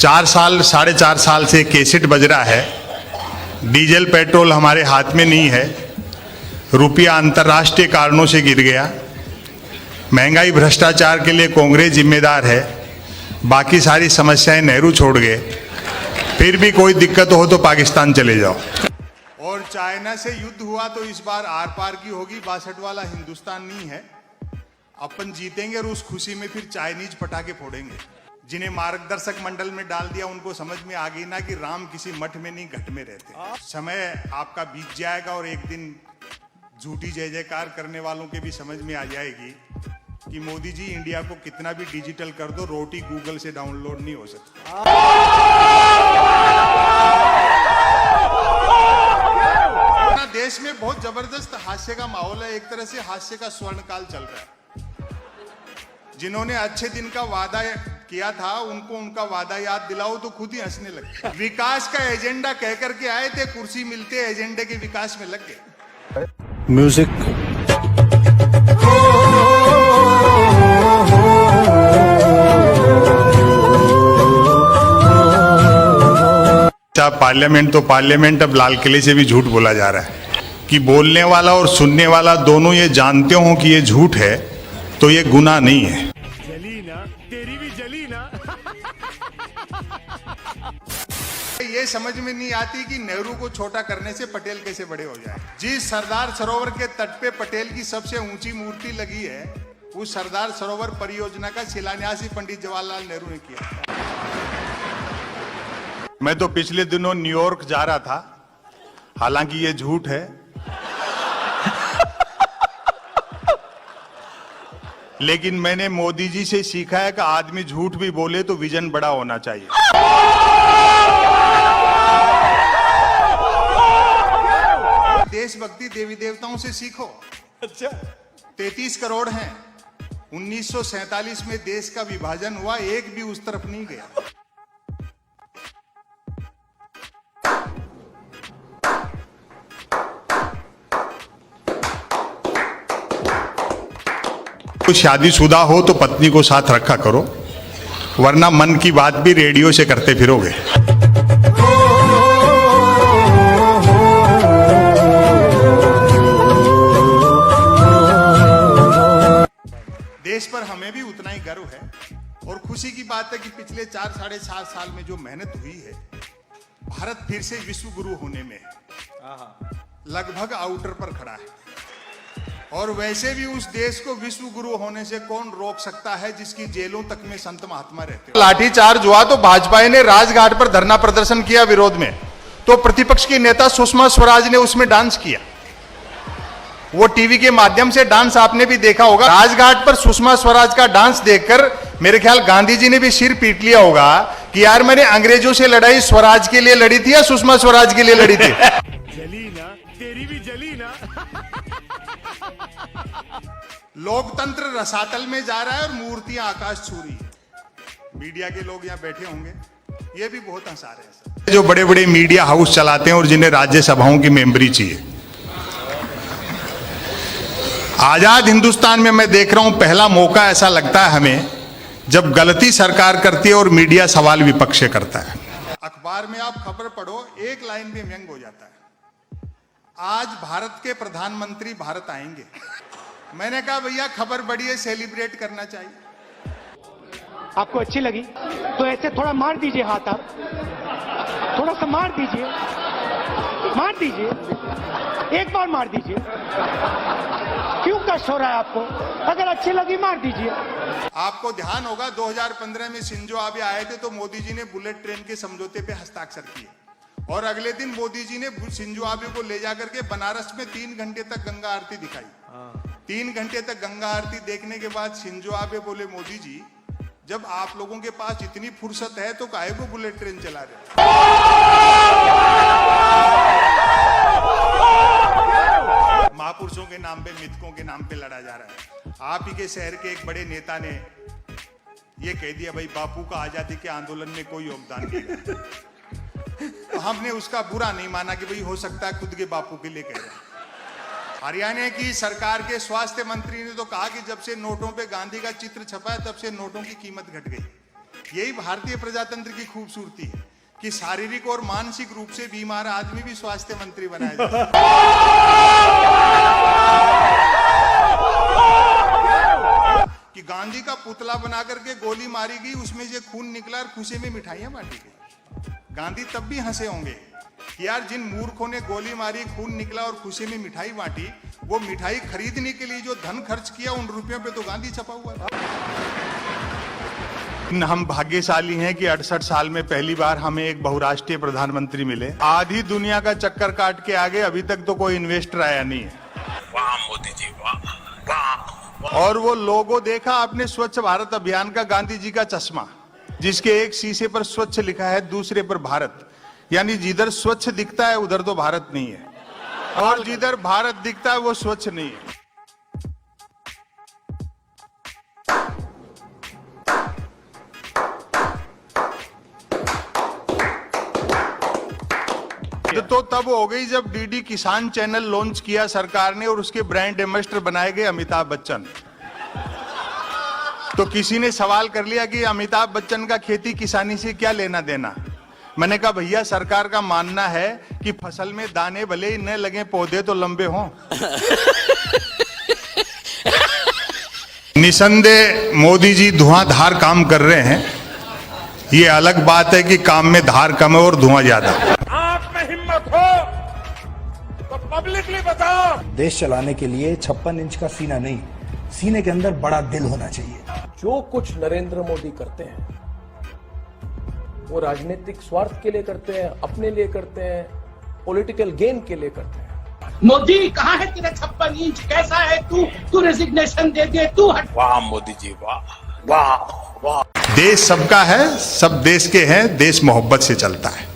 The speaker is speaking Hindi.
4 साल 4.5 साल से कैसेट बज रहा है, डीजल पेट्रोल हमारे हाथ में नहीं है, रुपया अंतर्राष्ट्रीय कारणों से गिर गया, महंगाई भ्रष्टाचार के लिए कांग्रेस जिम्मेदार है, बाकी सारी समस्याएं नेहरू छोड़ गए, फिर भी कोई दिक्कत हो तो पाकिस्तान चले जाओ। और चाइना से युद्ध हुआ तो इस बार आर पार की होगी, 62 वाला हिंदुस्तान नहीं है। अपन जीतेंगे और उस खुशी में फिर चाइनीज पटाखे फोड़ेंगे। जिन्हें मार्गदर्शक मंडल में डाल दिया उनको समझ में आ गई ना कि राम किसी मठ में नहीं घट में रहते। समय आपका बीत जाएगा और एक दिन झूठी जय जयकार करने वालों के भी समझ में आ जाएगी कि मोदी जी इंडिया को कितना भी डिजिटल कर दो, रोटी गूगल से डाउनलोड नहीं हो सकती। देश में बहुत जबरदस्त हास्य का माहौल है, एक तरह से हास्य का स्वर्ण काल चल रहा है। जिन्होंने अच्छे दिन का वादा किया था उनको उनका वादा याद दिलाओ तो खुद ही हंसने लगे। विकास का एजेंडा कह करके आए थे, कुर्सी मिलते एजेंडे के विकास में लग गए। म्यूजिक पार्लियामेंट तो पार्लियामेंट, अब लाल किले से भी झूठ बोला जा रहा है कि बोलने वाला और सुनने वाला दोनों ये जानते हो कि ये झूठ है तो ये गुनाह नहीं है। जली ना, तेरी भी जली ना। ये समझ में नहीं आती कि नेहरू को छोटा करने से पटेल कैसे बड़े हो जाए। जिस सरदार सरोवर के तट पे पटेल की सबसे ऊंची मूर्ति लगी है, उस सरदार सरोवर परियोजना का शिलान्यास ही पंडित जवाहरलाल नेहरू ने किया। मैं तो पिछले दिनों न्यूयॉर्क जा रहा था, हालांकि ये झूठ है, लेकिन मैंने मोदी जी से सीखा है कि आदमी झूठ भी बोले तो विजन बड़ा होना चाहिए। देशभक्ति देवी देवताओं से सीखो। अच्छा, 33 करोड़ हैं। 1947 में देश का विभाजन हुआ, एक भी उस तरफ नहीं गया। तो शादीशुदा हो तो पत्नी को साथ रखा करो, वरना मन की बात भी रेडियो से करते फिरोगे। देश पर हमें भी उतना ही गर्व है और खुशी की बात है कि पिछले 4-4.5 साल में जो मेहनत हुई है, भारत फिर से विश्व गुरु होने में लगभग आउटर पर खड़ा है। और वैसे भी उस देश को विश्व गुरु होने से कौन रोक सकता है जिसकी जेलों तक में संत महात्मा रहते हैं। लाठीचार्ज हुआ तो भाजपा ने राजघाट पर धरना प्रदर्शन किया विरोध में, तो प्रतिपक्ष की नेता सुषमा स्वराज ने उसमें डांस किया। वो टीवी के माध्यम से डांस आपने भी देखा होगा। राजघाट पर सुषमा स्वराज का डांस देखकर मेरे ख्याल गांधी जी ने भी सिर पीट लिया होगा कि यार मैंने अंग्रेजों से लड़ाई स्वराज के लिए लड़ी थी या सुषमा स्वराज के लिए लड़ी थी। जली ना, तेरी भी जली ना। लोकतंत्र रसातल में जा रहा है और मूर्तियां आकाश छू रही है। मीडिया के लोग यहाँ बैठे होंगे, ये भी बहुत हंसा रहे हैं। जो बड़े बड़े मीडिया हाउस चलाते हैं और जिन्हें राज्यसभाओं की मेंबरी चाहिए। आजाद हिंदुस्तान में मैं देख रहा हूं, पहला मौका ऐसा लगता है हमें जब गलती सरकार करती है और मीडिया सवाल विपक्ष से करता है। अखबार में आप खबर पढ़ो, एक लाइन में व्यंग हो जाता है, आज भारत के प्रधानमंत्री भारत आएंगे। मैंने कहा भैया खबर बड़ी है, सेलिब्रेट करना चाहिए। आपको अच्छी लगी तो ऐसे थोड़ा मार दीजिए हाथ, आप थोड़ा सा मार दीजिए, एक बार मार दीजिए। क्यों कष्ट हो रहा है आपको? अगर अच्छी लगी मार दीजिए। आपको ध्यान होगा 2015 में शिंजो आबे आए थे तो मोदी जी ने बुलेट ट्रेन के समझौते पे हस्ताक्षर किए और अगले दिन मोदी जी ने शिंजो आबे को ले जाकर के बनारस में 3 घंटे तक गंगा आरती दिखाई। 3 घंटे तक गंगा आरती देखने के बाद शिंजो आबे बोले, मोदी जी जब आप लोगों के पास इतनी फुर्सत है तो काहे को बुलेट ट्रेन चला रहे? महापुरुषों के नाम पे, मिथकों के नाम पे लड़ा जा रहा है। आप ही के शहर के एक बड़े नेता ने ये कह दिया, भाई बापू का आजादी के आंदोलन में कोई योगदान नहीं। तो हमने उसका बुरा नहीं माना कि भाई हो सकता है खुद के बापू के लिए कह रहे हैं। हरियाणा की सरकार के स्वास्थ्य मंत्री ने तो कहा कि जब से नोटों पे गांधी का चित्र छपा है तब से नोटों की कीमत घट गई। यही भारतीय प्रजातंत्र की खूबसूरती है कि शारीरिक और मानसिक रूप से बीमार आदमी भी स्वास्थ्य मंत्री बनाया जाता है। कि गांधी का पुतला बना करके गोली मारी गई, उसमें से खून निकला और खुशी में मिठाइयां बांटी गई। गांधी तब भी हंसे होंगे कि यार जिन मूर्खों ने गोली मारी, खून निकला और खुशी में मिठाई बांटी, वो मिठाई खरीदने के लिए जो धन खर्च किया उन रुपयों पे तो गांधी छपा हुआ है। हम भाग्यशाली हैं कि 68 साल में पहली बार हमें एक बहुराष्ट्रीय प्रधानमंत्री मिले। आधी दुनिया का चक्कर काट के आगे अभी तक तो कोई इन्वेस्टर आया नहीं है। वाह मोदी जी, वाह वाह। और वो लोगो देखा आपने स्वच्छ भारत अभियान का, गांधी जी का चश्मा, जिसके एक शीशे पर स्वच्छ लिखा है, दूसरे पर भारत। यानी जिधर स्वच्छ दिखता है उधर तो भारत नहीं है, और जिधर भारत दिखता है वो स्वच्छ नहीं है। तो तब हो गई जब डीडी किसान चैनल लॉन्च किया सरकार ने और उसके ब्रांड एम्बेसडर बनाए गए अमिताभ बच्चन। तो किसी ने सवाल कर लिया कि अमिताभ बच्चन का खेती किसानी से क्या लेना देना। मैंने कहा भैया सरकार का मानना है कि फसल में दाने भले ही न लगे, पौधे तो लंबे हों। निसंदेह मोदी जी धुआंधार काम कर रहे हैं। ये अलग बात है कि काम में धार कम है और धुआं ज्यादा। आप में हिम्मत हो तो पब्लिकली बताओ। देश चलाने के लिए 56 इंच का सीना नहीं, सीने के अंदर बड़ा दिल होना चाहिए। जो कुछ नरेंद्र मोदी करते हैं वो राजनीतिक स्वार्थ के लिए करते हैं, अपने लिए करते हैं, पॉलिटिकल गेन के लिए करते हैं। मोदी कहाँ है तेरा 56 इंच? कैसा है तू रेजिग्नेशन दे दे, तू हट। वाह मोदी जी, वाह वाह वाह। देश सबका है, सब देश के हैं, देश मोहब्बत से चलता है।